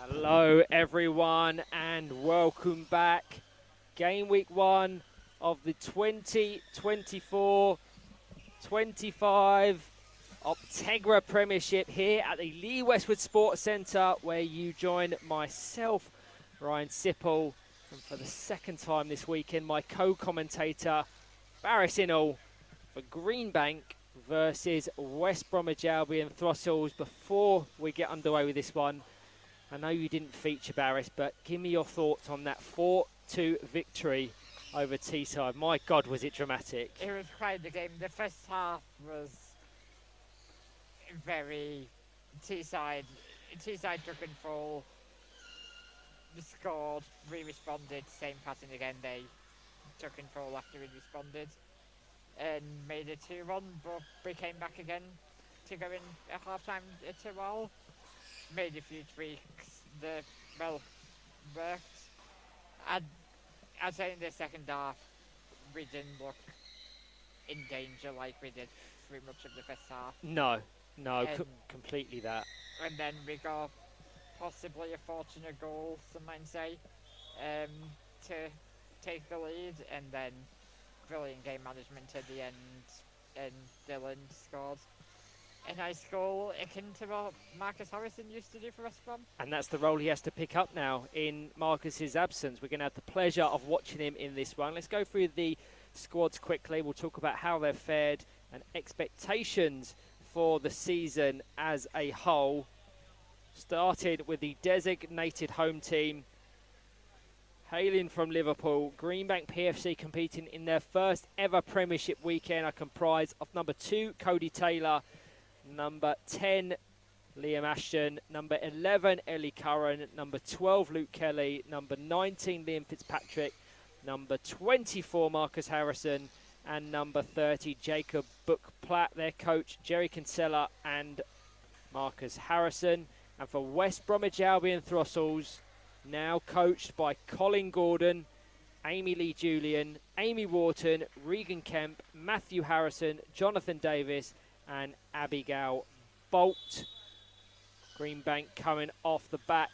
Hello everyone and welcome back. Game week 1 of the 2024-25 Optegra Premiership here at the Lee Westwood Sports Centre, where you join myself, Ryan Sipple, and for the second time this weekend, my co-commentator, Barris Inall, for Greenbank versus West Bromwich Albion Throstles. Before we get underway with this one, I know you didn't feature Barris, but give me your thoughts on that 4-2 victory over Teesside. My God, was it dramatic. It was quite the game. The first half was very Teesside took control, scored, we responded, same pattern again. They took control after we responded and made it 2-1, but we came back again to go in at half time at 2-all. Made a few tweaks that, well, worked. I'd say in the second half, we didn't look in danger like we did through much of the first half. No, completely that. And then we got possibly a fortunate goal, some might say, to take the lead, and then brilliant game management at the end, and Dylan scored a nice goal akin to what Marcus Harrison used to do for West Brom. And that's the role he has to pick up now in Marcus's absence. We're going to have the pleasure of watching him in this one. Let's go through the squads quickly. We'll talk about how they've fared and expectations for the season as a whole. Started with the designated home team, hailing from Liverpool. Greenbank PFC competing in their first ever Premiership weekend are comprised of number 2, Cody Taylor, number 10, Liam Ashton, number 11, Ellie Curran, number 12, Luke Kelly, number 19, Liam Fitzpatrick, number 24, Marcus Harrison, and number 30, Jacob Book-Platt. Their coach, Jerry Kinsella and Marcus Harrison. And for West Bromwich Albion Throstles, now coached by Colin Gordon, Amy Lee Julian, Amy Wharton, Regan Kemp, Matthew Harrison, Jonathan Davis, and Abigail Bolt. Greenbank coming off the back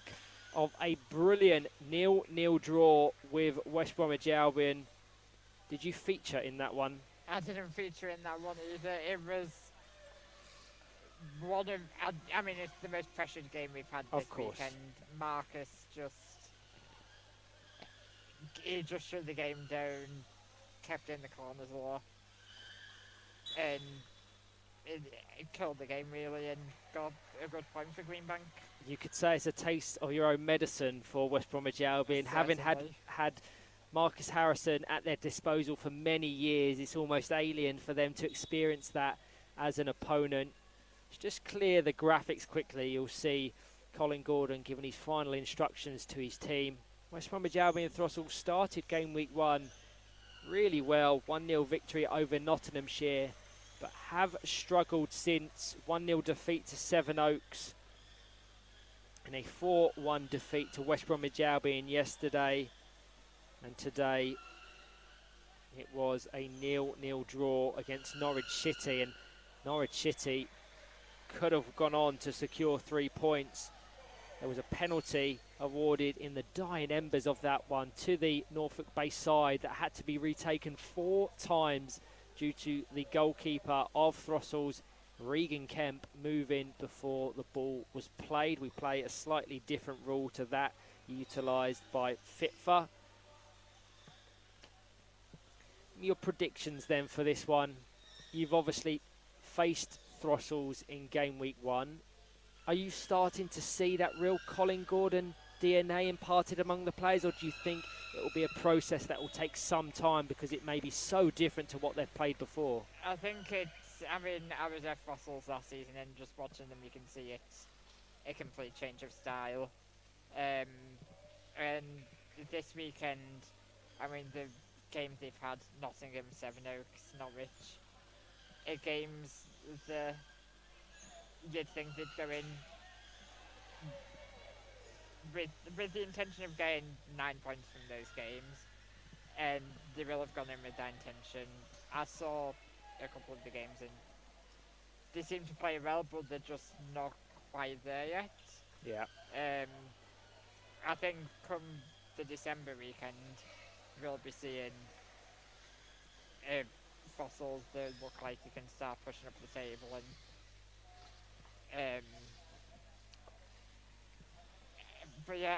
of a brilliant 0-0 draw with West Bromwich Albion. Did you feature in that one? I didn't feature in that one either. It was one of, I mean, it's the most pressured game we've had this weekend. Marcus he just shut the game down, kept in the corners a lot, and it killed the game really, and got a good point for Greenbank. You could say it's a taste of your own medicine for West Bromwich Albion. Having had Marcus Harrison at their disposal for many years, it's almost alien for them to experience that as an opponent. Let's just clear the graphics quickly. You'll see Colin Gordon giving his final instructions to his team. West Bromwich Albion Throstles started game week 1 really well. 1-0 victory over Nottinghamshire, but have struggled since. 1-0 defeat to Sevenoaks and a 4-1 defeat to West Bromwich Albion yesterday. And today it was a 0-0 draw against Norwich City, and Norwich City could have gone on to secure 3 points. There was a penalty awarded in the dying embers of that one to the Norfolk-based side that had to be retaken 4 times due to the goalkeeper of Throstles, Regan Kemp, moving before the ball was played. We play a slightly different rule to that utilised by FITFA. Your predictions then for this one. You've obviously faced Throstles in game week 1. Are you starting to see that real Colin Gordon DNA imparted among the players, or do you think it will be a process that will take some time because it may be so different to what they've played before? I think I mean, I was at Throstles last season, and just watching them, you can see it's a complete change of style. And this weekend, I mean, the games they've had, Nottingham, Sevenoaks, Norwich, games that you'd think they'd go in with the intention of getting 9 points from those games, and they will have gone in with that intention. I saw a couple of the games, and they seem to play well, but they're just not quite there yet. Yeah. think come the December weekend, we'll be seeing Throstles that look like you can start pushing up the table, and but yeah,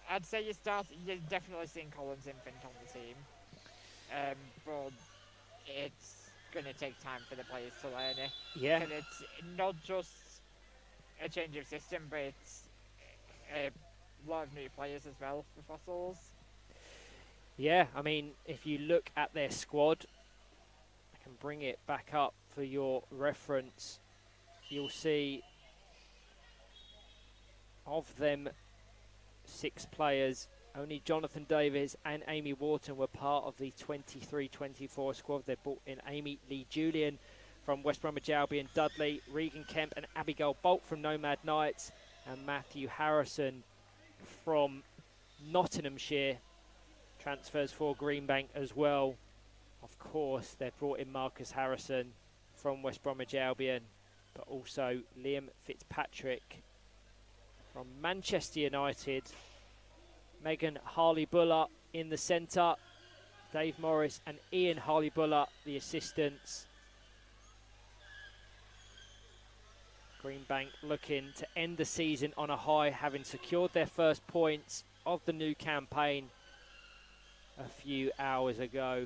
I'd say you're definitely seeing Collins Infant on the team, but it's gonna take time for the players to learn it. Yeah. And it's not just a change of system, but it's a lot of new players as well for Throstles. Yeah, I mean, if you look at their squad, I can bring it back up for your reference. You'll see of them 6 players, only Jonathan Davis and Amy Wharton were part of the 23-24 squad. They brought in Amy Lee Julian from West Bromwich Albion, Dudley, Regan Kemp and Abigail Bolt from Nomad Knights, and Matthew Harrison from Nottinghamshire. Transfers for Greenbank as well. Of course, they've brought in Marcus Harrison from West Bromwich Albion, but also Liam Fitzpatrick from Manchester United. Megan Harley-Buller in the centre. Dave Morris and Ian Harley-Buller, the assistants. Greenbank looking to end the season on a high, having secured their first points of the new campaign a few hours ago.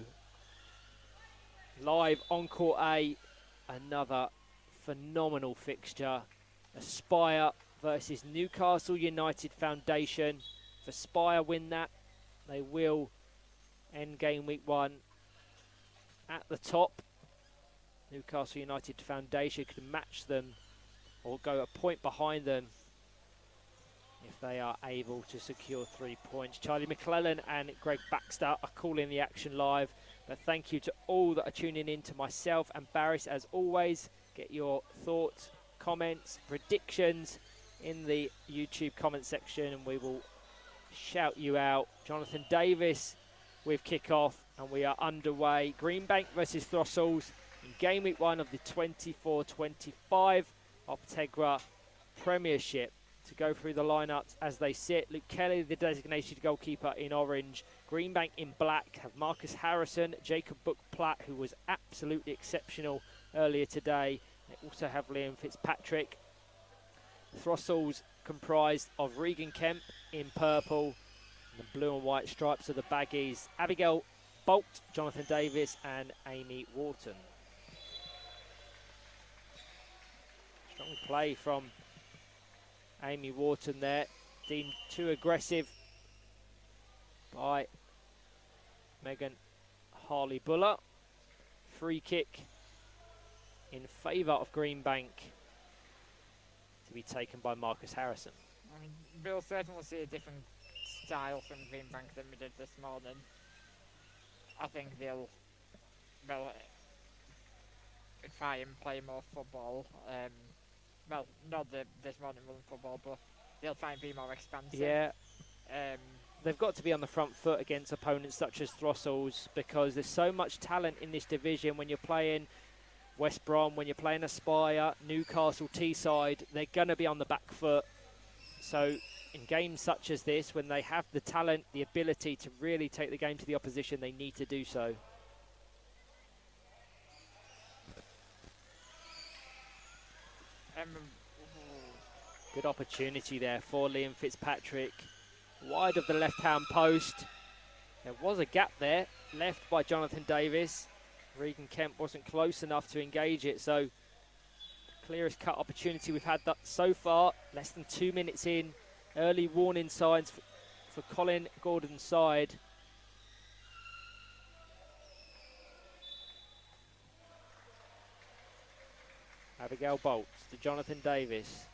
Live on Court A, another phenomenal fixture. Aspire versus Newcastle United Foundation. If Aspire win that, they will end game week 1 at the top. Newcastle United Foundation could match them or go a point behind them if they are able to secure 3 points. Charlie McClellan and Greg Baxter are calling the action live. But thank you to all that are tuning in, to myself and Barris as always. Get your thoughts, comments, predictions in the YouTube comment section and we will shout you out. Jonathan Davis with kickoff and we are underway. Greenbank versus Throstles in game week 1 of the 24-25 Optegra Premiership. To go through the lineups as they sit: Luke Kelly, the designated goalkeeper, in orange. Greenbank in black have Marcus Harrison, Jacob Book-Platt, who was absolutely exceptional earlier today. They also have Liam Fitzpatrick. Throstles comprised of Regan Kemp in purple. The blue and white stripes are the baggies. Abigail Bolt, Jonathan Davis and Amy Wharton. Strong play from Amy Wharton there, deemed too aggressive by Megan Harley-Buller. Free kick in favour of Greenbank to be taken by Marcus Harrison. I mean, we'll certainly see a different style from Greenbank than we did this morning. I think they'll try and play more football. Well, not this morning run football, but they'll try and be more expansive. Yeah. They've got to be on the front foot against opponents such as Throstles, because there's so much talent in this division. When you're playing West Brom, when you're playing Aspire, Newcastle, Teesside, they're going to be on the back foot. So in games such as this, when they have the talent, the ability to really take the game to the opposition, they need to do so. Good opportunity there for Liam Fitzpatrick. Wide of the left-hand post. There was a gap there, left by Jonathan Davis. Regan Kemp wasn't close enough to engage it, so clearest cut opportunity we've had that so far. Less than 2 minutes in. Early warning signs for Colin Gordon's side. Abigail Bolt to Jonathan Davis.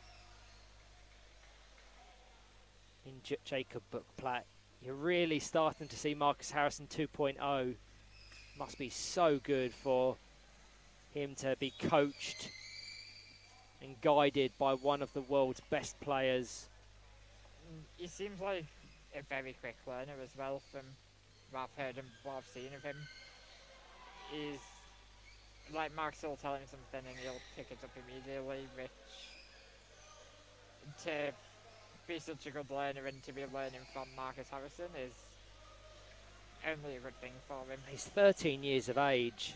In Jacob Book-Platt. You're really starting to see Marcus Harrison 2.0. Must be so good for him to be coached and guided by one of the world's best players. He seems like a very quick learner as well, from what I've heard and what I've seen of him. He's like Mark's will tell him something and he'll pick it up immediately, which to be such a good learner and to be learning from Marcus Harrison is only a good thing for him. He's 13 years of age.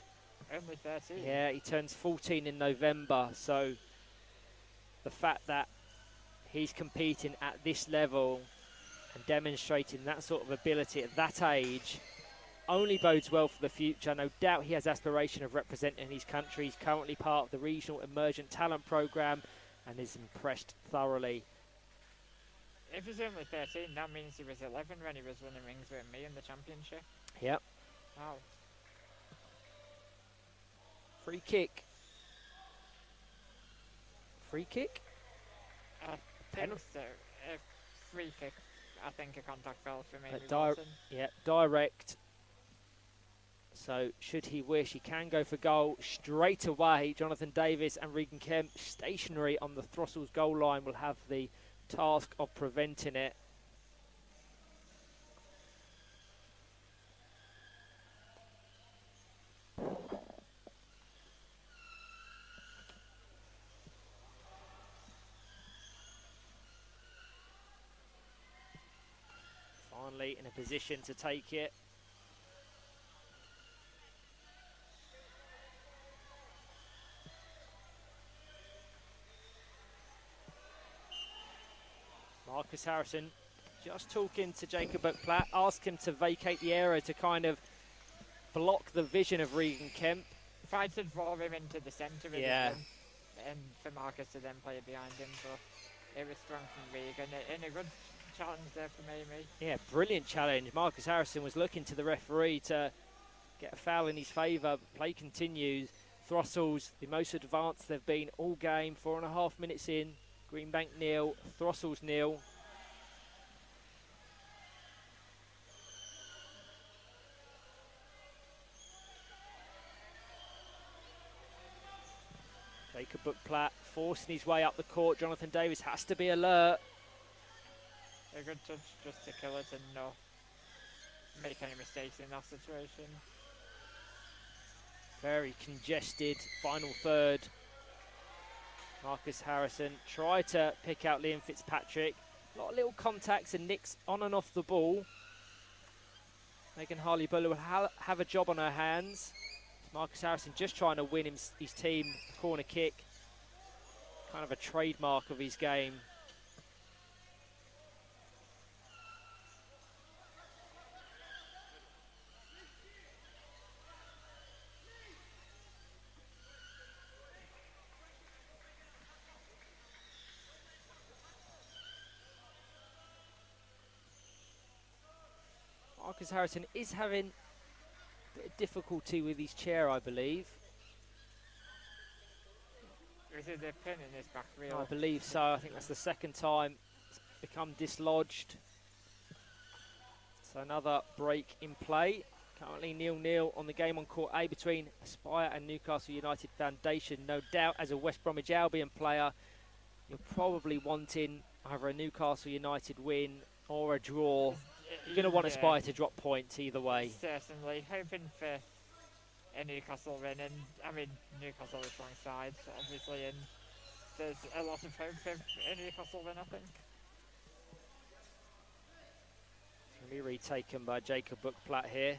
Only 13? Yeah, he turns 14 in November, so the fact that he's competing at this level and demonstrating that sort of ability at that age only bodes well for the future. No doubt he has aspiration of representing his country. He's currently part of the Regional Emergent Talent Programme and is impressed thoroughly. If he's only 13, that means he was 11 when he was winning rings with me in the championship. Yep. Wow. Free kick. Free kick? Penalty. Free kick. I think a contact fell for me. Yeah, direct. So should he wish, he can go for goal straight away. Jonathan Davis and Regan Kemp, stationary on the Throstles goal line, will have the task of preventing it. Finally in a position to take it. Marcus Harrison just talking to Jacob Buckplatt, ask him to vacate the area to kind of block the vision of Regan Kemp. Tried to draw him into the centre of the ring, and for Marcus to then play it behind him, but it was strong from Regan, and a good challenge there from Amy. Yeah, brilliant challenge. Marcus Harrison was looking to the referee to get a foul in his favour. Play continues. Throstles, the most advanced they've been all game, 4.5 minutes in. Greenbank 0, Throstles 0. Jacob Buckplatt forcing his way up the court. Jonathan Davis has to be alert. A good touch just to kill it and not make any mistakes in that situation. Very congested final third. Marcus Harrison tried to pick out Liam Fitzpatrick. A lot of little contacts and nicks on and off the ball. Megan Harley-Buller will have a job on her hands. Marcus Harrison just trying to win his team a corner kick. Kind of a trademark of his game. Marcus Harrison is having a bit of difficulty with his chair, I believe. Is it a pin in his back reel? I believe so. I think that's the second time it's become dislodged. So another break in play. Currently 0-0 on the game on court A between Aspire and Newcastle United Foundation. No doubt, as a West Bromwich Albion player, you're probably wanting either a Newcastle United win or a draw. You're going to want Aspire to drop points either way. Certainly. Hoping for a Newcastle win, and I mean, Newcastle is wrong side, obviously, and there's a lot of hope for a Newcastle win, I think. It's going to be retaken by Jacob Buckplatt here.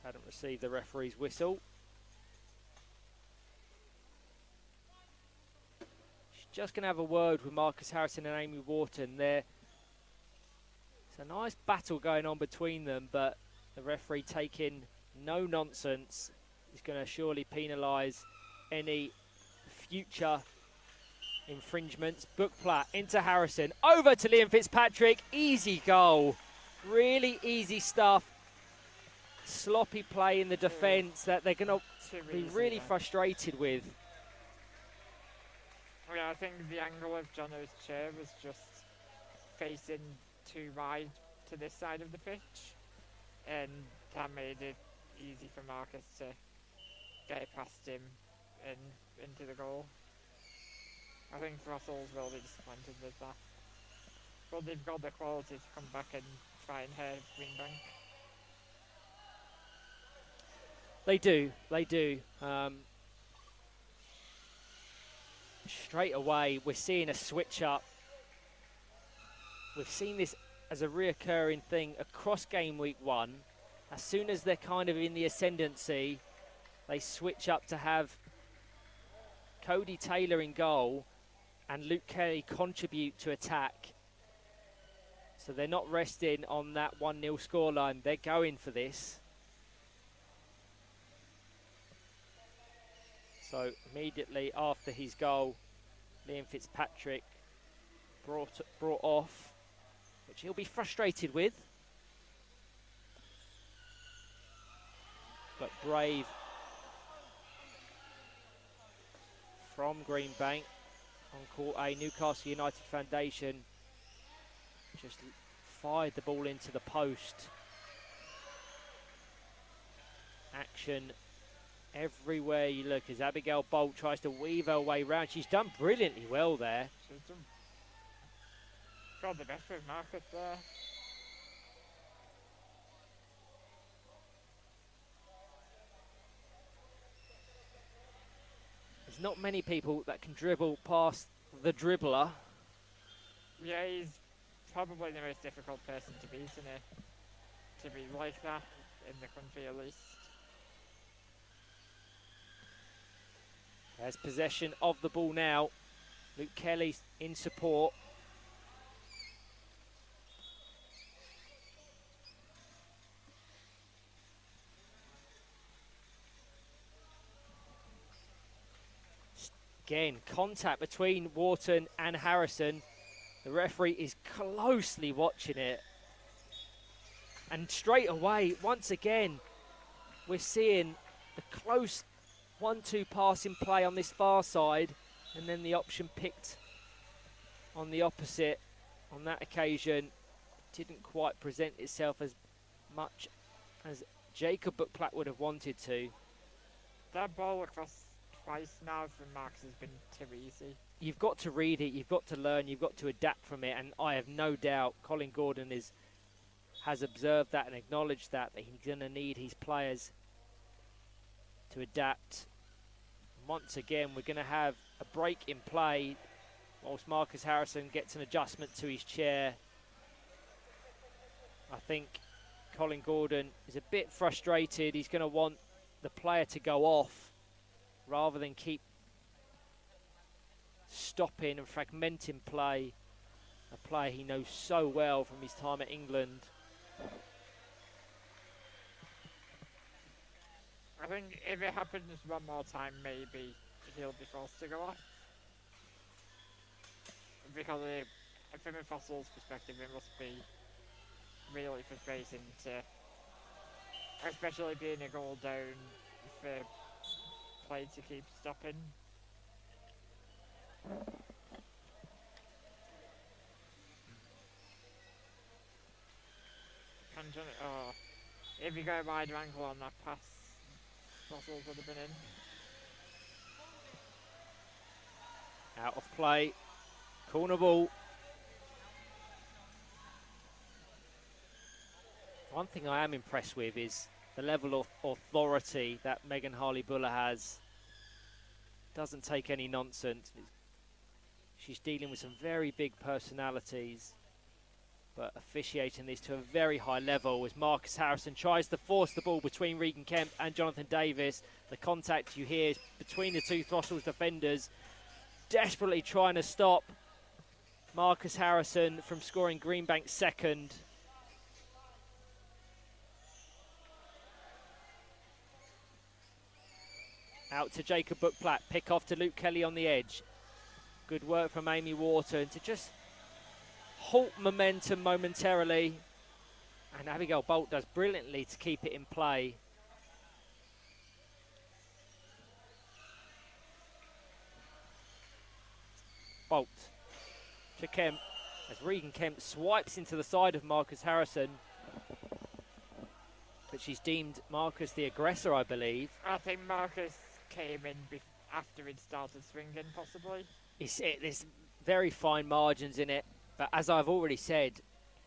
Hadn't received the referee's whistle. Just going to have a word with Marcus Harrison and Amy Wharton there. It's a nice battle going on between them, but the referee taking no nonsense. He's going to surely penalise any future infringements. Buckplatt into Harrison, over to Liam Fitzpatrick. Easy goal. Really easy stuff. Sloppy play in the defence that they're going to be really frustrated with. Yeah, I think the angle of Jono's chair was just facing too wide to this side of the pitch, and that made it easy for Marcus to get it past him and into the goal. I think Throstles will be disappointed with that, but they've got the quality to come back and try and hurt Greenbank. They do, they do. straight away we're seeing a switch up. We've seen this as a reoccurring thing across game week 1. As soon as they're kind of in the ascendancy, they switch up to have Cody Taylor in goal and Luke Kelly contribute to attack. So they're not resting on that 1-0 scoreline. They're going for this. So immediately after his goal, Liam Fitzpatrick brought off, which he'll be frustrated with. But brave from Greenbank on Court A, Newcastle United Foundation just fired the ball into the post. Action everywhere you look as Abigail Bolt tries to weave her way round. She's done brilliantly well there. She's done. Got the best with Marcus there. There's not many people that can dribble past the dribbler. Yeah, he's probably the most difficult person to beat in it. To be like that in the country at least. There's possession of the ball now. Luke Kelly in support. Again, contact between Wharton and Harrison. The referee is closely watching it. And straight away, once again, we're seeing the close 1-2 passing play on this far side, and then the option picked on the opposite. On that occasion, didn't quite present itself as much as Jacob Bookplatt would have wanted to. That ball across twice now from Max has been too easy. You've got to read it, you've got to learn, you've got to adapt from it, and I have no doubt Colin Gordon has observed that and acknowledged that he's going to need his players to adapt. Once again, we're going to have a break in play whilst Marcus Harrison gets an adjustment to his chair. I think Colin Gordon is a bit frustrated. He's going to want the player to go off rather than keep stopping and fragmenting play, a play he knows so well from his time at England. I think if it happens one more time, maybe he'll be forced to go off. Because from a Throstles perspective, it must be really frustrating to, especially being a goal down, for play to keep stopping. Oh, if you go wider angle on that pass, Throstles would have been in. Out of play, corner ball. One thing I am impressed with is the level of authority that Megan Harley-Buller has. Doesn't take any nonsense. She's dealing with some very big personalities, but officiating this to a very high level as Marcus Harrison tries to force the ball between Regan Kemp and Jonathan Davis. The contact you hear is between the two Throstles defenders, desperately trying to stop Marcus Harrison from scoring Greenbank's second. Out to Jacob Bookplatt, pick off to Luke Kelly on the edge. Good work from Amy Wharton to just halt momentum momentarily. And Abigail Bolt does brilliantly to keep it in play. Bolt to Kemp as Regan Kemp swipes into the side of Marcus Harrison. But she's deemed Marcus the aggressor, I believe. I think Marcus came in after he'd started swinging, possibly. There's very fine margins in it, but as I've already said,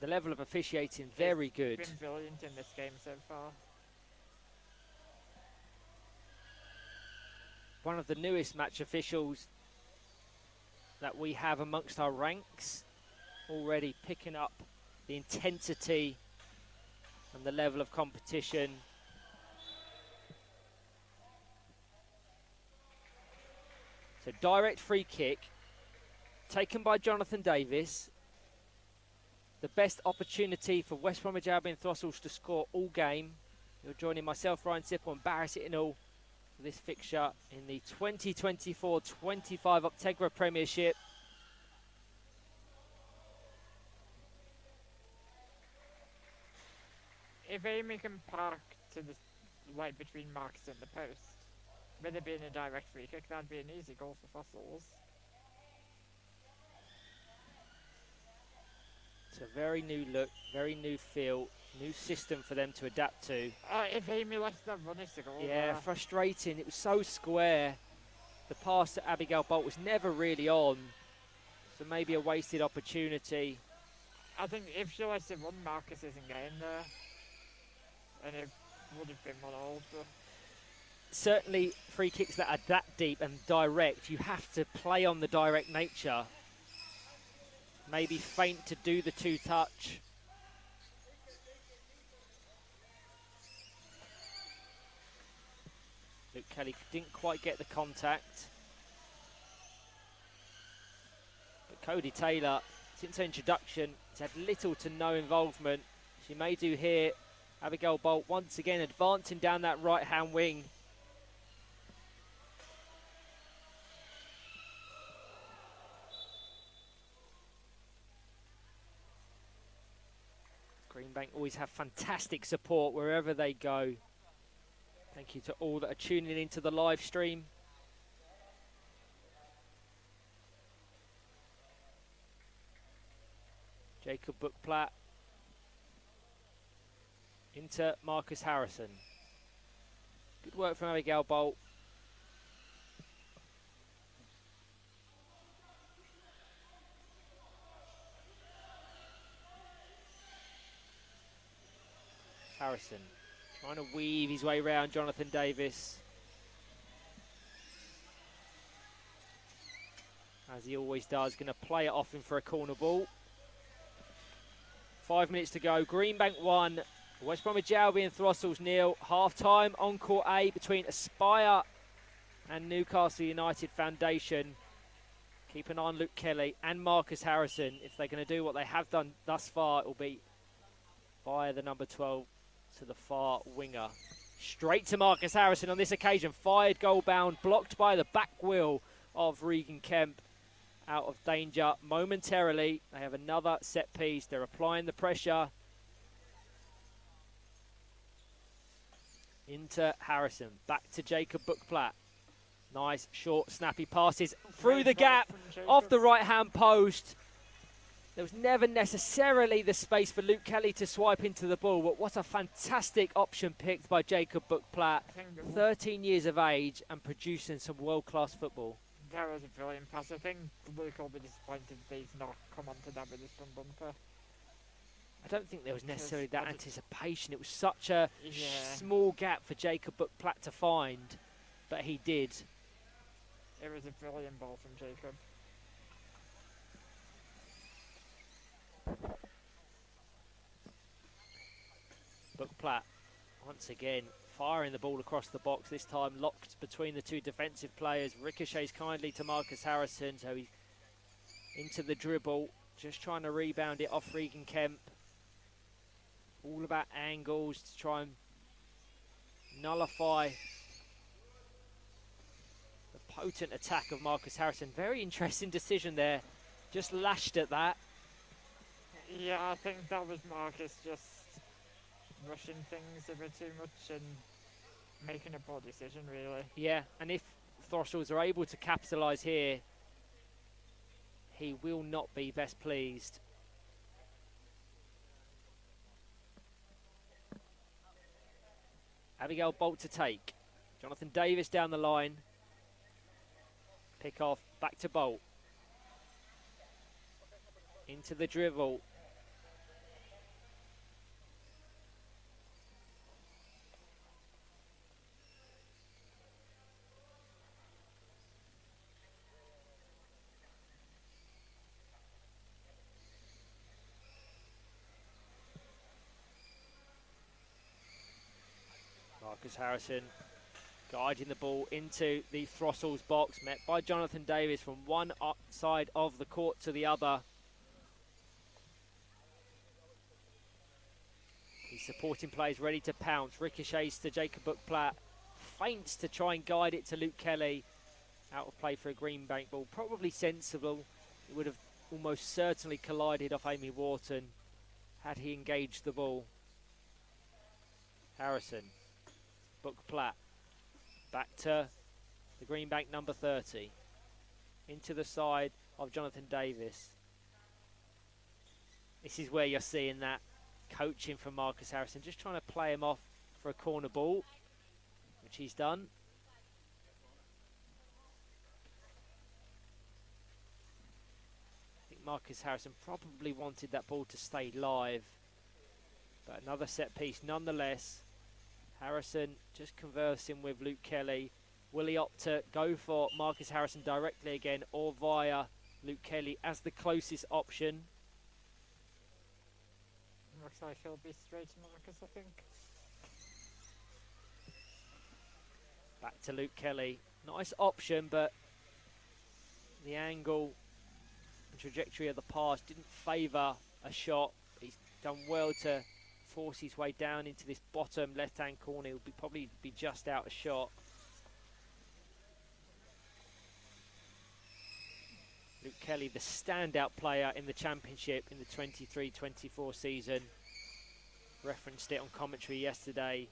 the level of officiating very good. Been brilliant in this game so far. One of the newest match officials that we have amongst our ranks, already picking up the intensity and the level of competition. So direct free kick taken by Jonathan Davis. The best opportunity for West Bromwich Albion Throstles to score all game. You're joining myself, Ryan Sipple, and Barris Ittenall for this fixture in the 2024-25 Optegra Premiership. If Amy can park to the right between Marcus and the post, with it being a direct free kick, that'd be an easy goal for Throstles. It's a very new look, very new feel, new system for them to adapt to. If Amy lets them run, it's a goal. Yeah, frustrating. It was so square. The pass to Abigail Bolt was never really on, so maybe a wasted opportunity. I think if she lets it run, Marcus isn't getting there. And it would have been 1-1, but Certainly free kicks that are that deep and direct, you have to play on the direct nature. Maybe feint to do the two-touch. Luke Kelly didn't quite get the contact. But Cody Taylor, since her introduction, has had little to no involvement. She may do here. Abigail Bolt once again advancing down that right-hand wing. Greenbank always have fantastic support wherever they go. Thank you to all that are tuning into the live stream. Jacob Bookplatt into Marcus Harrison. Good work from Abigail Bolt. Harrison trying to weave his way around Jonathan Davis, as he always does. Going to play it off him for a corner ball. 5 minutes to go. Greenbank 1, West Bromwich Albion Throstles 0. Half-time on court A between Aspire and Newcastle United Foundation. Keep an eye on Luke Kelly and Marcus Harrison. If they're going to do what they have done thus far, it will be via the number 12 to the far winger. Straight to Marcus Harrison on this occasion. Fired goal bound, blocked by the back wheel of Regan Kemp. Out of danger momentarily. They have another set piece. They're applying the pressure. Into Harrison. Back to Jacob Bookplatt. Nice, short, snappy passes through the gap, off the right-hand post. There was never necessarily the space for Luke Kelly to swipe into the ball, but what a fantastic option picked by Jacob Bookplatt. 13 years of age and producing some world-class football. That was a brilliant pass. I think Luke will be disappointed that he's not come onto that with his front bumper. I don't think there was necessarily that anticipation. It was such a small gap for Jacob Bookplatt to find, but he did. It was a brilliant ball from Jacob. Bookplatt once again firing the ball across the box, this time locked between the two defensive players. Ricochets kindly to Marcus Harrison, so he's into the dribble, just trying to rebound it off Regan Kemp. All about angles to try and nullify the potent attack of Marcus Harrison. Very interesting decision there, just lashed at that. Yeah, I think that was Marcus just rushing things a bit too much and making a poor decision, really. Yeah, and if Throstles are able to capitalise here, he will not be best pleased. Abigail Bolt to take. Jonathan Davis down the line. Pick off, back to Bolt. Into the dribble. Marcus Harrison guiding the ball into the Throstles box, met by Jonathan Davis from one side of the court to the other. He's supporting players ready to pounce. Ricochets to Jacob Buck-Platt. Feints to try and guide it to Luke Kelly. Out of play for a Greenbank ball. Probably sensible. It would have almost certainly collided off Amy Wharton had he engaged the ball. Harrison. Buck-Platt. Back to the Greenbank number 30. Into the side of Jonathan Davis. This is where you're seeing that coaching from Marcus Harrison, just trying to play him off for a corner ball, which he's done. I think Marcus Harrison probably wanted that ball to stay live, but another set piece nonetheless. Harrison just conversing with Luke Kelly. Will he opt to go for Marcus Harrison directly again or via Luke Kelly as the closest option? Looks like he'll be straight to Marcus, I think. Back to Luke Kelly. Nice option, but the angle and trajectory of the pass didn't favour a shot. He's done well to force his way down into this bottom left-hand corner. He'll probably be just out of shot. Luke Kelly, the standout player in the championship in the 23-24 season. Referenced it on commentary yesterday.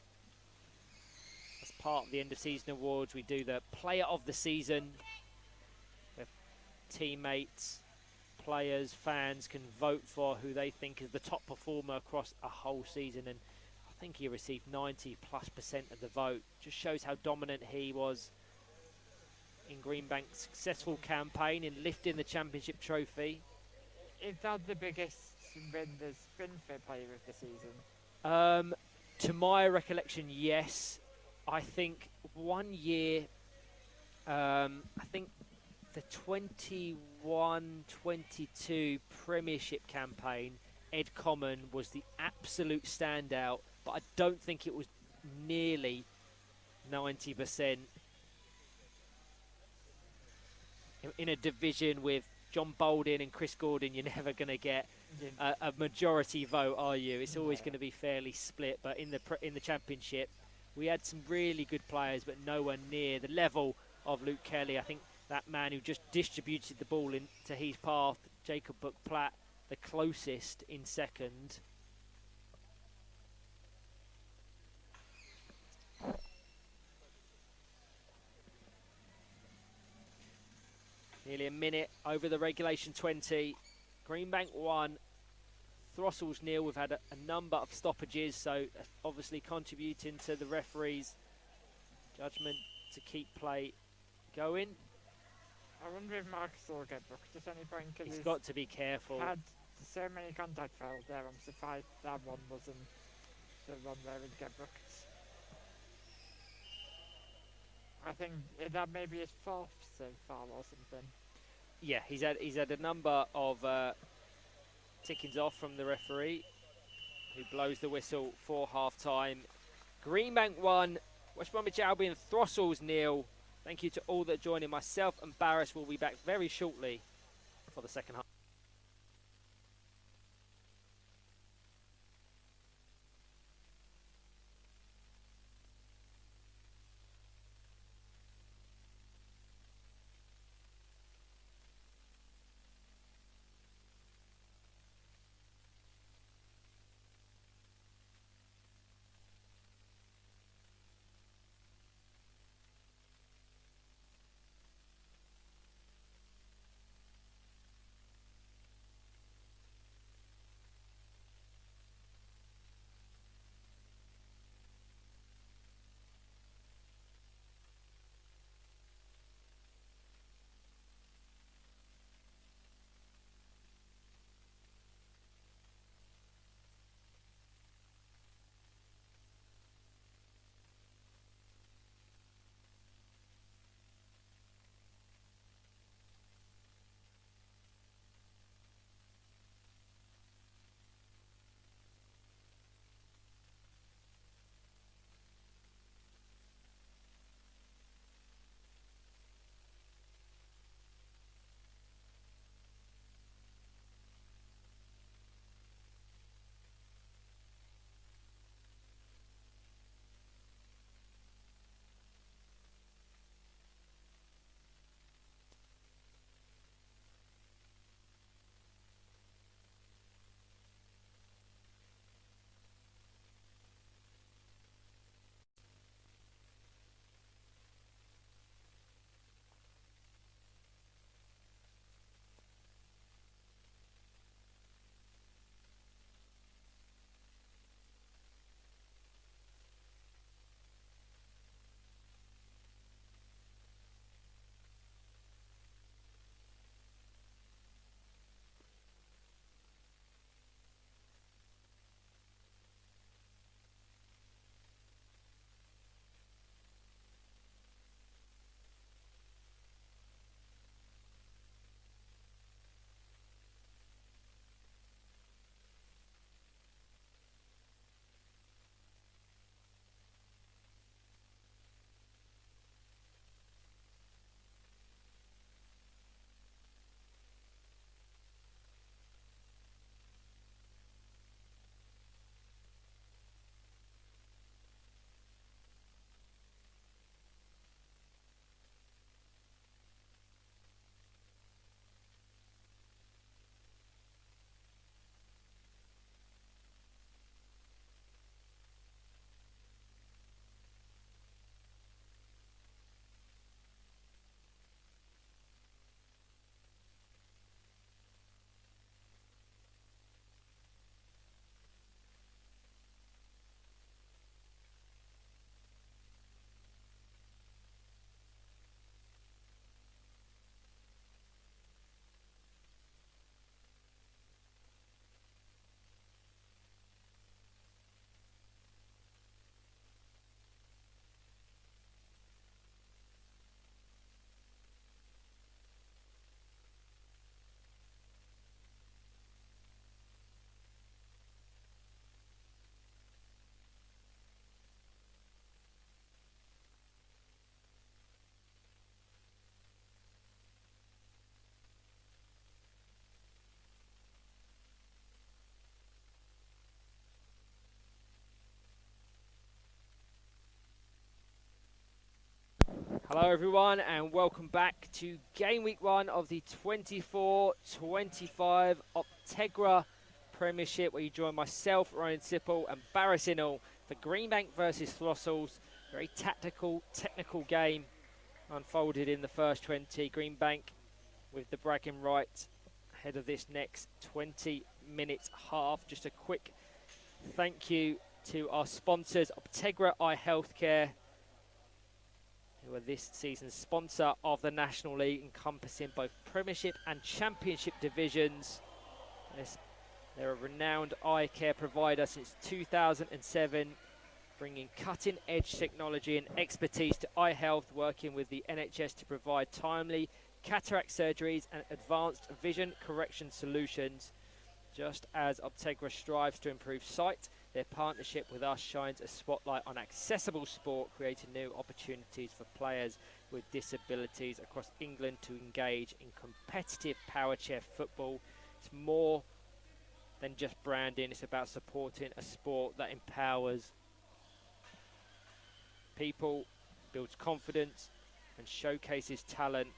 As part of the end of season awards, we do the player of the season. Where teammates, players, fans can vote for who they think is the top performer across a whole season. And I think he received 90+% of the vote. Just shows how dominant he was in Greenbank's successful campaign in lifting the championship trophy. Is that the biggest win there's been for player of the season? To my recollection, yes. I think one year, I think the 21-22 Premiership campaign, Ed Common was the absolute standout, but I don't think it was nearly 90%. In a division with John Bolden and Chris Gordon, you're never going to get a majority vote, are you? It's always going to be fairly split. But in the championship, we had some really good players, but nowhere near the level of Luke Kelly. I think that man who just distributed the ball into his path, Jacob Buck-Platt, the closest in second. Nearly a minute over the regulation 20. Greenbank 1, Throstles 0. We've had a number of stoppages, so obviously contributing to the referee's judgment to keep play going. I wonder if Marcus will get booked at any point. He's got to be careful. Had so many contact fouls there. I'm surprised that one wasn't the one where he'd get booked. I think that maybe his fourth so far or something. Yeah, he's had a number of tickings off from the referee, who blows the whistle for half-time. Greenbank 1, West Bromwich Albion Throstles 0. Thank you to all that joined in. Myself and Barris will be back very shortly for the second half. Hello everyone and welcome back to game week 1 of the 24-25 Optegra Premiership, where you join myself, Ryan Sipple, and Barris Inall for Greenbank versus Throstles. Very tactical, technical game unfolded in the first 20. Greenbank with the bragging right ahead of this next 20-minute half. Just a quick thank you to our sponsors, Optegra Eye Healthcare, who are this season's sponsor of the National League, encompassing both Premiership and Championship divisions. They're a renowned eye care provider since 2007, bringing cutting-edge technology and expertise to eye health, working with the NHS to provide timely cataract surgeries and advanced vision correction solutions. Just as Optegra strives to improve sight, their partnership with us shines a spotlight on accessible sport, creating new opportunities for players with disabilities across England to engage in competitive power chair football. It's more than just branding, it's about supporting a sport that empowers people, builds confidence and showcases talent.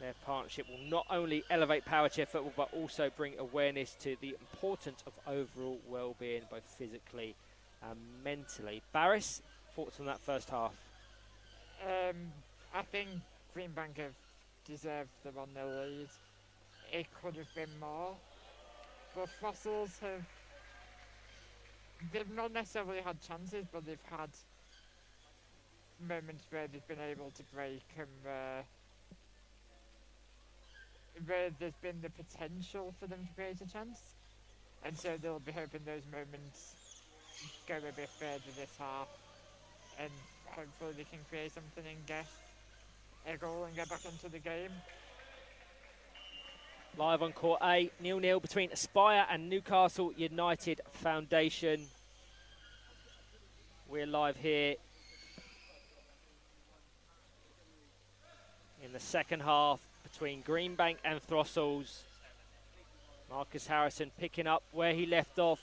Their partnership will not only elevate power chair football but also bring awareness to the importance of overall well-being, both physically and mentally. Barris, thoughts on that first half? I think Greenbank have deserved the 1-0 lead. It could have been more, but Throstles they've not necessarily had chances, but they've had moments where they've been able to break and where there's been the potential for them to create a chance, and so they'll be hoping those moments go a bit further this half, and hopefully they can create something and get a goal and get back into the game. Live on Court A, 0-0 between Aspire and Newcastle United Foundation. We're live here in the second half between Greenbank and Throstles. Marcus Harrison picking up where he left off.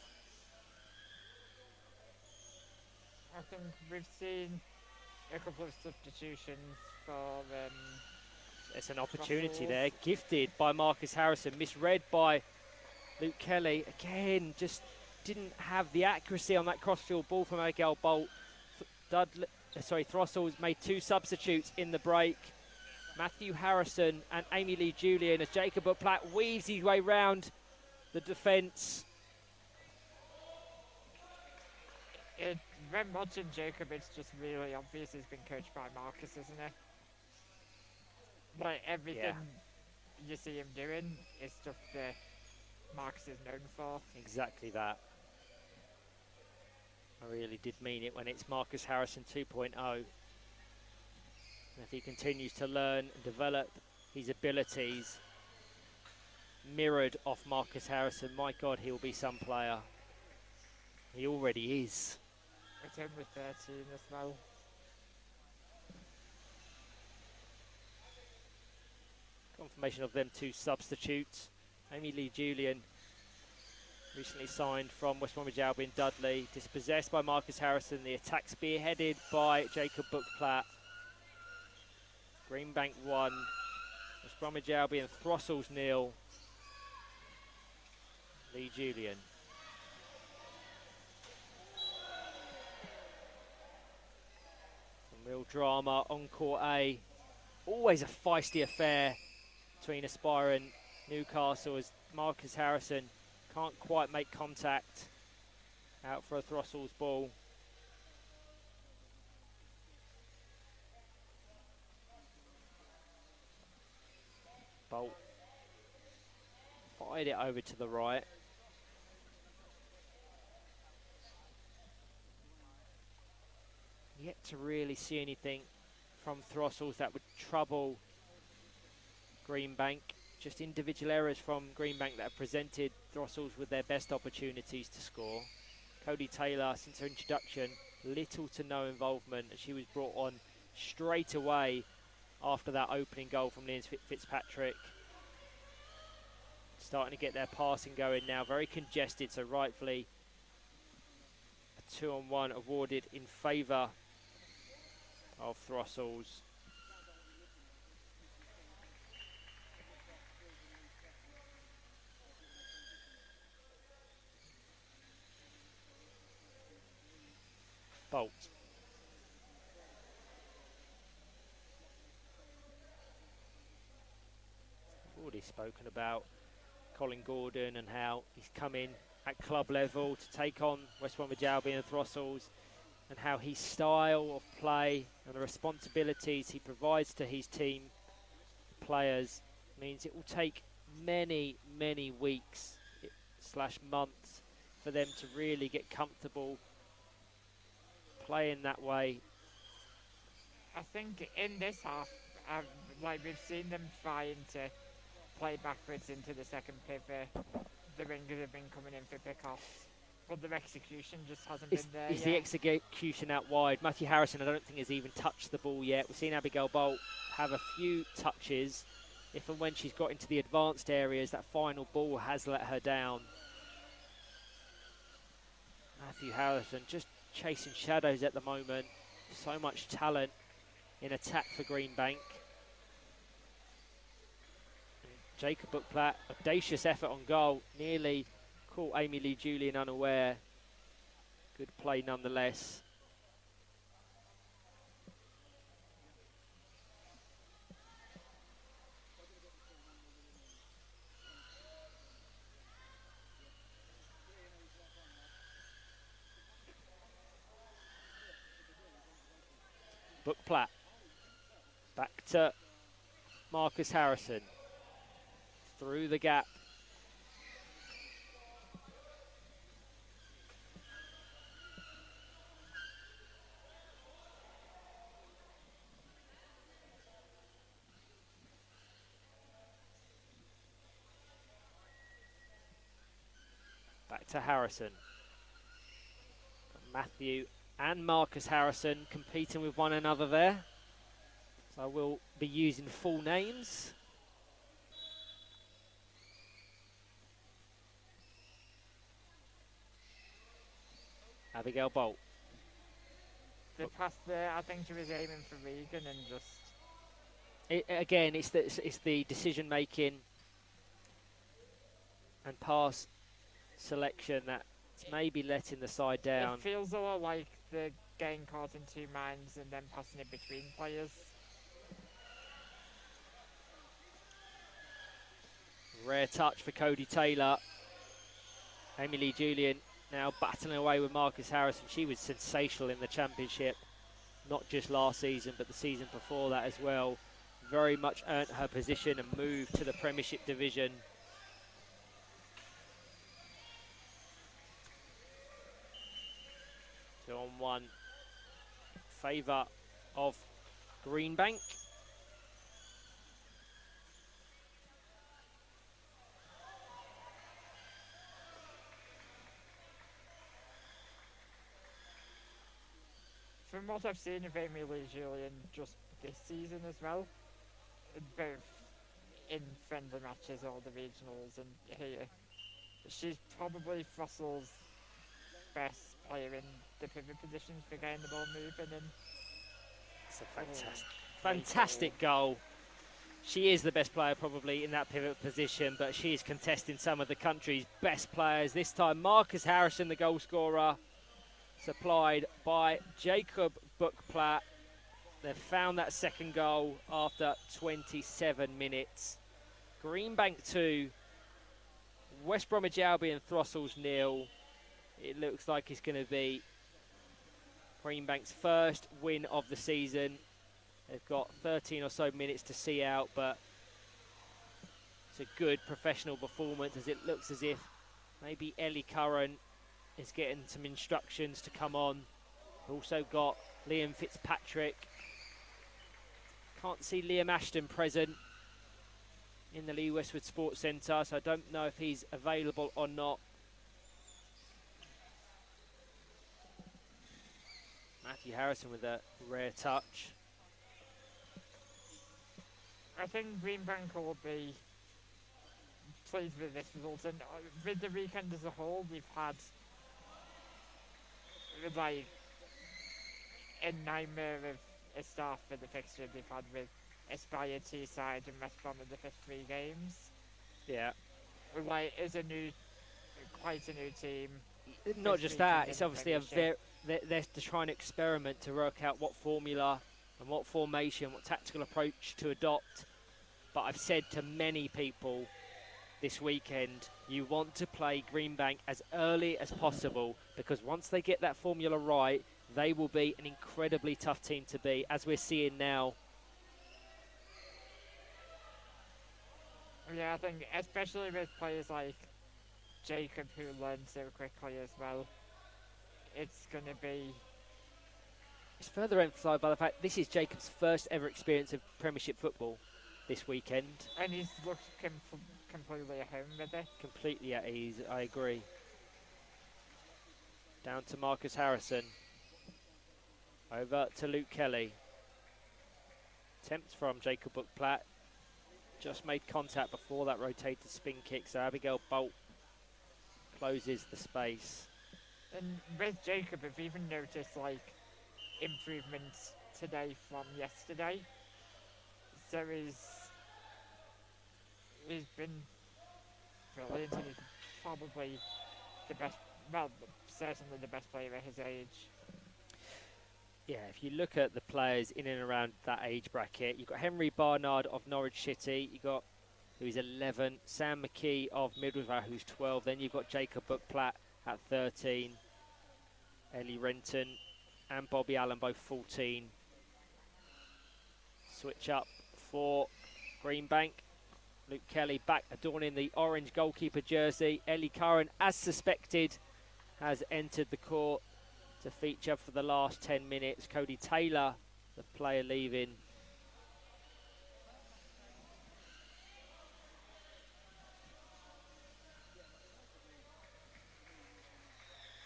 I think we've seen a couple of substitutions for There's an opportunity Throstles there, gifted by Marcus Harrison, misread by Luke Kelly. Again, just didn't have the accuracy on that crossfield ball from Miguel Bolt. Throstles made 2 substitutes in the break. Matthew Harrison and Amy Lee Julian, as Jacob Platt weaves his way round the defence. When watching Jacob, it's just really obvious he's been coached by Marcus, isn't it? Like, everything you see him doing is stuff that Marcus is known for. Exactly that. I really did mean it when it's Marcus Harrison 2.0. If he continues to learn and develop his abilities mirrored off Marcus Harrison, my God, he'll be some player. He already is. It's only 13 as well. Confirmation of them 2 substitutes. Amy Lee Julian, recently signed from West Bromwich Albion Dudley, dispossessed by Marcus Harrison. The attack spearheaded by Jacob Platt. Greenbank 1, West Bromwich Albion Throstles 0. Lee Julian. Some real drama on Court A. Always a feisty affair between Aspire and Newcastle, as Marcus Harrison can't quite make contact. Out for a Throstles ball. Bolt fired it over to the right. Yet to really see anything from Throstles that would trouble Greenbank. Just individual errors from Greenbank that have presented Throstles with their best opportunities to score. Cody Taylor, since her introduction, little to no involvement, and she was brought on straight away after that opening goal from Liam Fitzpatrick. Starting to get their passing going now, very congested, so rightfully a 2-on-1 awarded in favour of Throstles. Bolt. Already spoken about Colin Gordon and how he's come in at club level to take on West Bromwich Albion and Throstles, and how his style of play and the responsibilities he provides to his team players means it will take many, many weeks / months for them to really get comfortable playing that way. I think in this half, like we've seen them trying to play backwards into the second pivot. The wingers have been coming in for pick-offs, but the execution just hasn't been there It's yet. the execution out wide. Matthew Harrison, I don't think, has even touched the ball yet. We've seen Abigail Bolt have a few touches. If and when she's got into the advanced areas, that final ball has let her down. Matthew Harrison just chasing shadows at the moment. So much talent in attack for Greenbank. Jacob Buckplatt, audacious effort on goal. Nearly caught Amy Lee Julian unaware. Good play nonetheless. Buckplatt. Back to Marcus Harrison. Through the gap. Back to Harrison. Matthew and Marcus Harrison competing with one another there. So I will be using full names. Abigail Bolt. The pass there, I think she was aiming for Regan and just... Again, it's the decision making and pass selection that's maybe letting the side down. It feels a lot like they're getting caught in two minds and then passing it between players. Rare touch for Cody Taylor. Amy Lee Julian now battling away with Marcus Harrison. She was sensational in the championship, not just last season, but the season before that as well. Very much earned her position and moved to the Premiership division. So on one, favour of Greenbank. From what I've seen of Amy Lee Julian just this season as well, both in friendly matches or the regionals and here, she's probably Throstles' best player in the pivot positions for getting the ball moving. And it's a fantastic goal. She is the best player probably in that pivot position, but she is contesting some of the country's best players. This time Marcus Harrison, the goal scorer, supplied by Jacob Buckplatt. They've found that second goal after 27 minutes. Greenbank 2, West Bromwich Albion Throstles 0. It looks like it's going to be Greenbank's first win of the season. They've got 13 or so minutes to see out, but it's a good professional performance, as it looks as if maybe Ellie Curran is getting some instructions to come on. Also got Liam Fitzpatrick. Can't see Liam Ashton present in the Lee Westwood Sports Centre, so I don't know if he's available or not. Matthew Harrison with a rare touch. I think Greenbank will be pleased with this result, and with the weekend as a whole, we've had like a nightmare of a start for the fixture they've had with Aspire, Teesside and West Brom in the first 3 games. Yeah. Like, is quite a new team. Not First just weekend that, in it's the obviously a Premiership. they're to try and experiment to work out what formula and what formation, what tactical approach to adopt. But I've said to many people this weekend, you want to play Greenbank as early as possible, because once they get that formula right, they will be an incredibly tough team to beat, as we're seeing now. Yeah, I think especially with players like Jacob, who learned so quickly as well, it's going to be... It's further emphasised by the fact this is Jacob's first ever experience of Premiership football this weekend. And he's looked completely at home with it. Completely at ease, I agree. Down to Marcus Harrison. Over to Luke Kelly. Attempts from Jacob Buckplatt. Just made contact before that rotated spin kick, so Abigail Bolt closes the space. And with Jacob, I've even noticed, like, improvements today from yesterday. So he's been brilliant, and he's probably the best, well, certainly the best player at his age. Yeah, if you look at the players in and around that age bracket, you've got Henry Barnard of Norwich City, you've got who's 11, Sam McKee of Middlesbrough, who's 12, then you've got Jacob Buckplatt at 13, Ellie Renton and Bobby Allen both 14. Switch up for Greenbank. Luke Kelly back adorning the orange goalkeeper jersey. Ellie Curran, as suspected, has entered the court to feature for the last 10 minutes. Cody Taylor, the player leaving.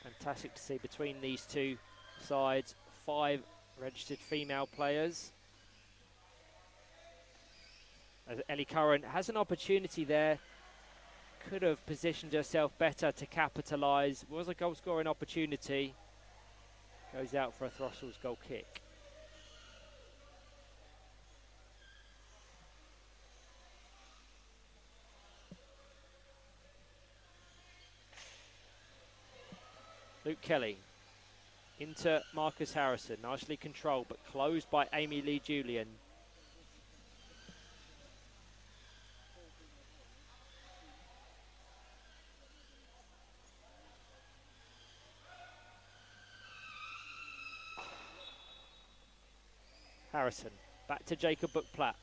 Fantastic to see between these two sides, 5 registered female players. As Ellie Curran has an opportunity there, could have positioned herself better to capitalise. Was a goal scoring opportunity. Goes out for a Throstles goal kick. Luke Kelly into Marcus Harrison, nicely controlled but closed by Amy Lee Julian. Harrison, back to Jacob Buckplatt.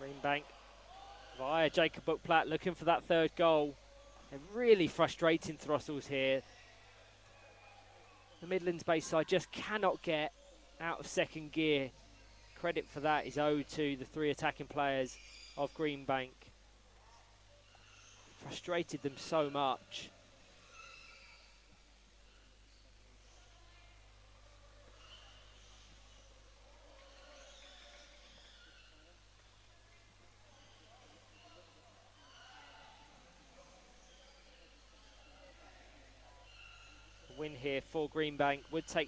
Greenbank via Jacob Buckplatt looking for that third goal. And really frustrating Throstles here. The Midlands-based side just cannot get out of second gear. Credit for that is owed to the 3 attacking players of Greenbank. Frustrated them so much. A win here for Greenbank would see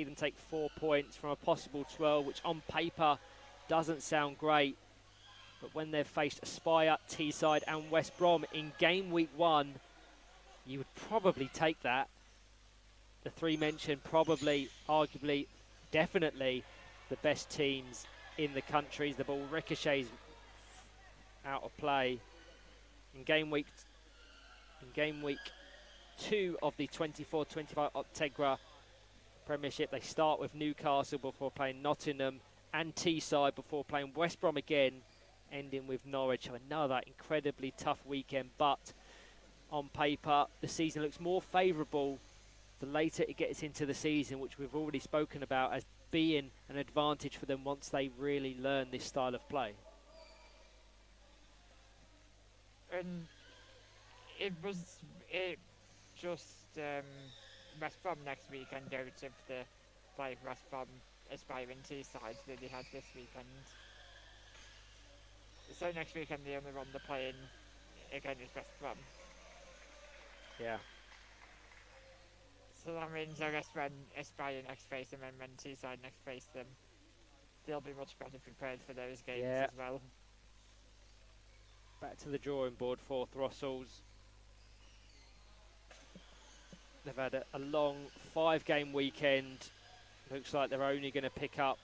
them take 4 points from a possible 12, which on paper doesn't sound great. But when they've faced Aspire, Teesside and West Brom in game week 1, you would probably take that. The 3 mentioned, probably, arguably, definitely the best teams in the country. The ball ricochets out of play. In game week 2 of the 24-25 Optegra Premiership, they start with Newcastle before playing Nottingham and Teesside before playing West Brom again, ending with Norwich. So another incredibly tough weekend, but on paper the season looks more favourable the later it gets into the season, which we've already spoken about as being an advantage for them once they really learn this style of play. And it just West Brom next weekend out of the 5 West Brom aspiring T-sides that they had this weekend. So next weekend the only one they're playing again is West Brom. Yeah. So that means I guess when Aspire next face them and when Teesside next face them, they'll be much better prepared for those games as well. Back to the drawing board for Throstles. They've had a long 5-game weekend. Looks like they're only going to pick up,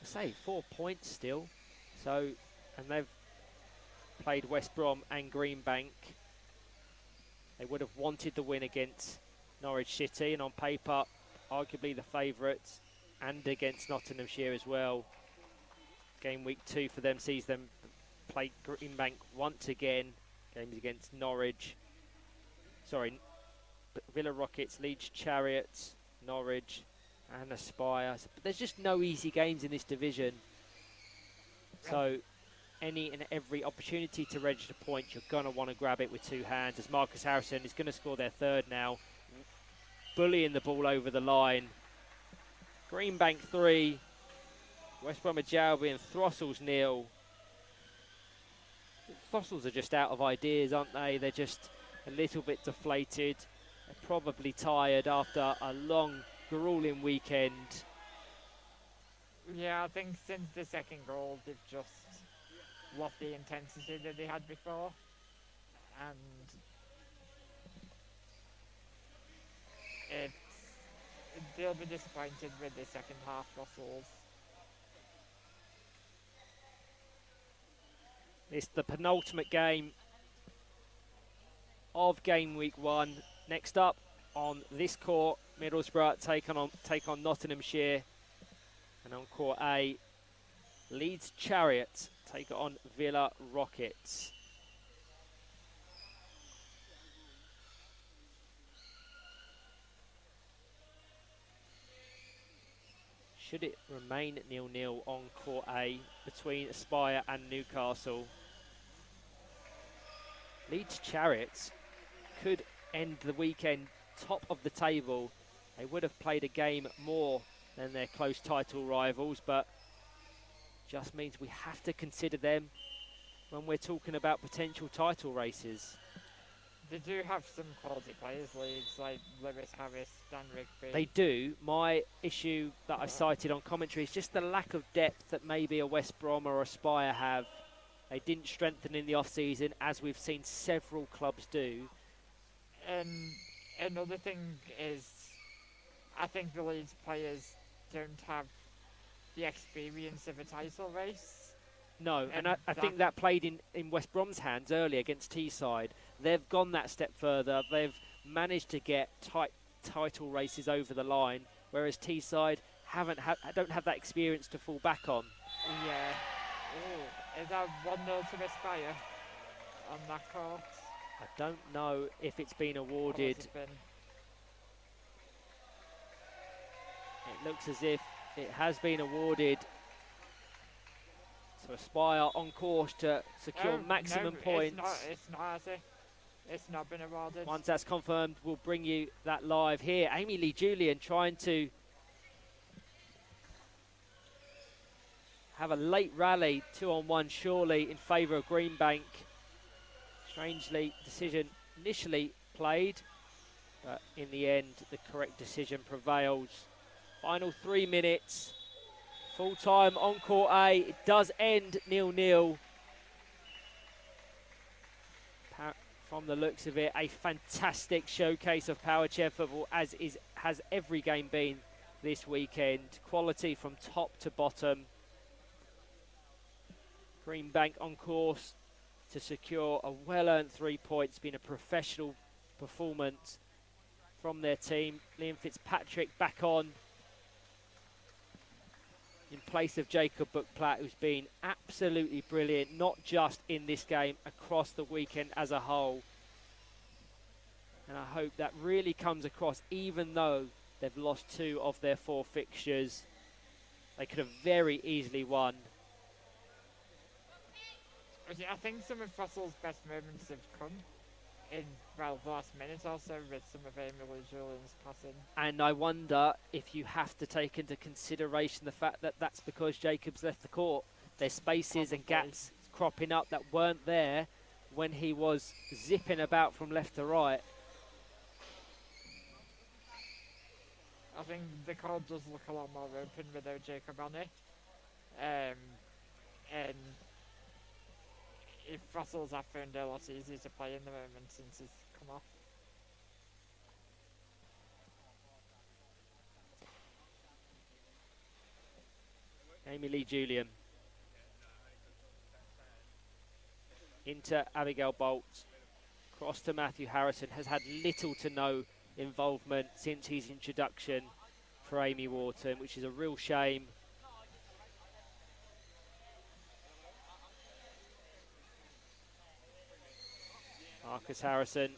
say, 4 points still. So, and they've played West Brom and Greenbank. They would have wanted the win against Norwich City, and on paper, arguably the favourites, and against Nottinghamshire as well. Game week 2 for them sees them play Greenbank once again. Games against Norwich. Villa Rockets, Leeds Chariots, Norwich and Aspire. But there's just no easy games in this division. So any and every opportunity to register points, you're going to want to grab it with 2 hands, as Marcus Harrison is going to score their 3rd now, bullying the ball over the line. Greenbank 3, West Bromwich Albion Throstles 0. Throstles are just out of ideas, aren't they? They're just a little bit deflated. They're probably tired after a long, grueling weekend. Yeah, I think since the 2nd goal, they've just lost the intensity that they had before. And they'll be disappointed with the 2nd half Throstles. It's the penultimate game of game week 1. Next up on this court, Middlesbrough take on Nottinghamshire, and on court A, Leeds Chariots take on Villa Rockets. Should it remain 0-0 on court A between Aspire and Newcastle, Leeds Chariots could end the weekend top of the table. They would have played a game more than their close title rivals, but just means we have to consider them when we're talking about potential title races. They do have some quality players, Leeds, like Lewis Harris, Dan Rigby. They do. My issue that I cited on commentary is just the lack of depth that maybe a West Brom or Aspire have. They didn't strengthen in the off-season, as we've seen several clubs do. And another thing is, I think the Leeds players don't have the experience of a title race. No, and I think that played in West Brom's hands early against Teesside. They've gone that step further. They've managed to get title races over the line, whereas Teesside don't have that experience to fall back on. Yeah. Ooh, is that 1-0 to Aspire on that court? I don't know if it's been awarded. It looks as if it has been awarded. So Aspire on course to secure maximum points. It's not, has it? It's not been awarded. Once that's confirmed, we'll bring you that live here. Amy Lee Julian trying to have a late rally, 2-on-1 surely in favour of Greenbank. Strangely, decision initially played, but in the end, the correct decision prevails. Final 3 minutes, full time on court A. It does end 0-0. From the looks of it, a fantastic showcase of power chair football, as has every game been this weekend. Quality from top to bottom. Greenbank on course to secure a well-earned 3 points, been a professional performance from their team. Liam Fitzpatrick back on in place of Jacob Buckplatt, who's been absolutely brilliant, not just in this game, across the weekend as a whole. And I hope that really comes across, even though they've lost 2 of their 4 fixtures. They could have very easily won. I think some of Russell's best moments have come in, well, the last minute or so with some of Emily Julian's passing. And I wonder if you have to take into consideration the fact that that's because Jacobs left the court. There's spaces and Probably. gaps cropping up that weren't there when he was zipping about from left to right. I think the court does look a lot more open without Jacob on it. And if Throstles have found it a lot easier to play in the moment since he's come off. Amy Lee Julian into Abigail Bolt, cross to Matthew Harrison, has had little to no involvement since his introduction for Amy Wharton, which is a real shame. Marcus Harrison.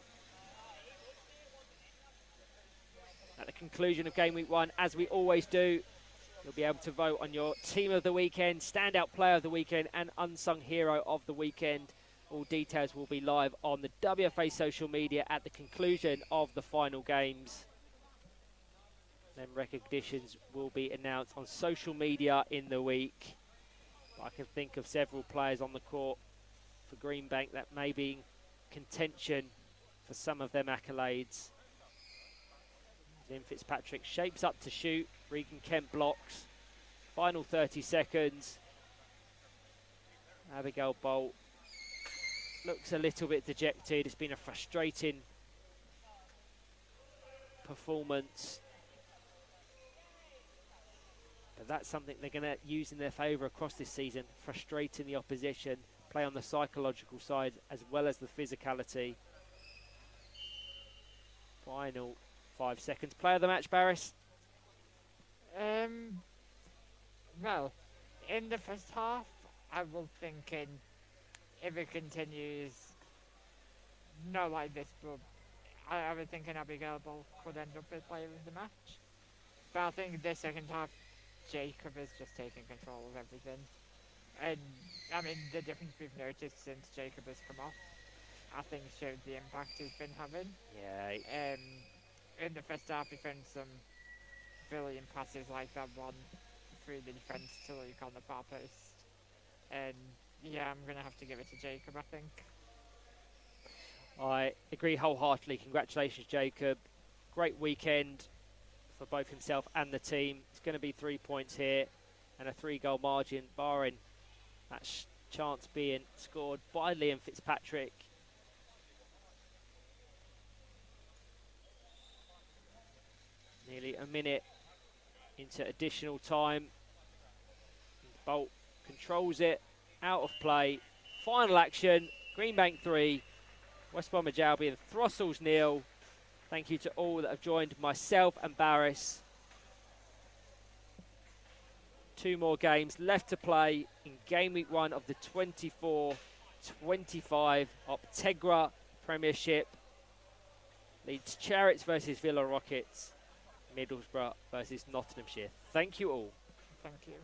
At the conclusion of game week 1, as we always do, you'll be able to vote on your team of the weekend, standout player of the weekend, and unsung hero of the weekend. All details will be live on the WFA social media at the conclusion of the final games. Then recognitions will be announced on social media in the week. But I can think of several players on the court for Greenbank that may be in contention for some of them accolades. Lynn Fitzpatrick shapes up to shoot. Regan Kemp blocks. Final 30 seconds. Abigail Bolt looks a little bit dejected. It's been a frustrating performance. But that's something they're going to use in their favour across this season, frustrating the opposition, play on the psychological side as well as the physicality. Final 5 seconds. Player of the match, Barris? Well, in the first half, I was thinking if it continues not like this, but I was thinking Abigail Bolt could end up with player of the match. But I think the second half, Jacob is just taking control of everything. And, I mean, the difference we've noticed since Jacob has come off, I think showed the impact he's been having. Yeah. In the first half, he found some brilliant passes like that one through the defence to Luke on the far post. And, yeah, I'm going to have to give it to Jacob, I think. I agree wholeheartedly. Congratulations, Jacob. Great weekend for both himself and the team. It's going to be 3 points here and a 3-goal margin, barring that chance being scored by Liam Fitzpatrick. Nearly a minute into additional time. Bolt controls it, out of play. Final action, Greenbank 3, West Bromwich Albion Throstles 0. Thank you to all that have joined myself and Barris. 2 more games left to play in game week 1 of the 24-25 Optegra Premiership. Leeds Chariots versus Villa Rockets. Middlesbrough versus Nottinghamshire. Thank you all. Thank you.